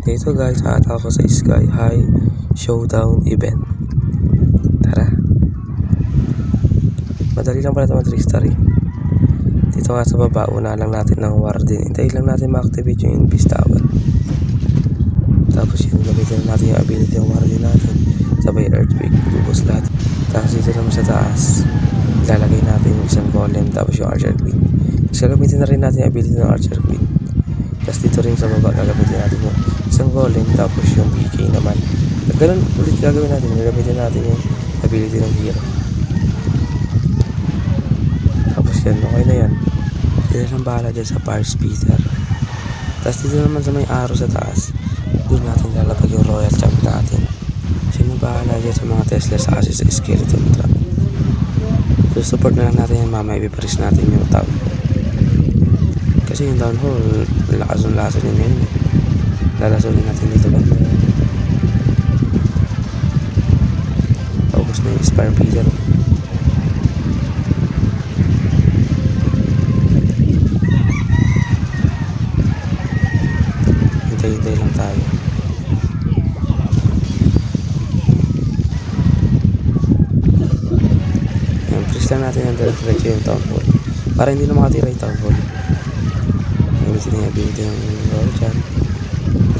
Dito guys, ata ako sa Sky High Showdown event. Tara. Madali lang pala ito mag-3-star eh. Dito nga sa baba, una lang natin ng warden. Hintayin lang natin ma-activate yung Invis Tower. Tapos yun, gamitin natin yung ability ng warden natin. Sabay earthquake, ubos lahat. Tapos dito naman sa taas, ilalagay natin yung isang golem tapos yung archer queen. Tapos gagamitin na rin natin yung ability ng archer queen. Tapos dito rin sa baba, gagamitin natin yung isang golem tapos yung BK naman. At ganun ulit gagawin natin, gagamitin natin yung ability ng hero. Tapos yan, okay na yan. Sila lang bahala dyan sa fire speeder. Tapos dito naman sa may arrow sa taas, doon natin lalagay yung royal champ natin. Sino bahala dyan sa mga Tesla sa kasi sa skeleton trap. So support na lang natin yan, mamaya ipiparis natin yung tab. Kasi yung downhole, lakas ng laso niya ngayon. Lalasunin natin dito banda. Tapos na yung fire speeder. Hintay lang tayo. Ayan, press lang natin yung diretso yung town hall para hindi na makatira yung town hall. Gamitin yung ability ng roll dyan.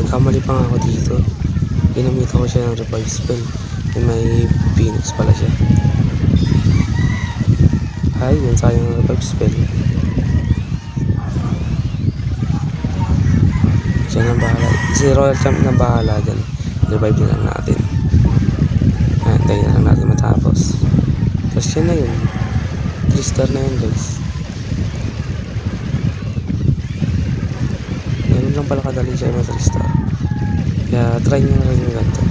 Nagkamali pa nga ako dito. Ginamitan ko siya ng revive spell. May phoenix pala siya. Ay, yun sayang ng revive spell. Siya nang bahala. Si royal champ na bahala dyan. Revive din lang natin. Antayin na lang natin matapos. Tapos yan na yun. 3-star na yun guys. Ganun lang pala kadali siya yung 3-star. Kaya try nyo na rin yung ganito.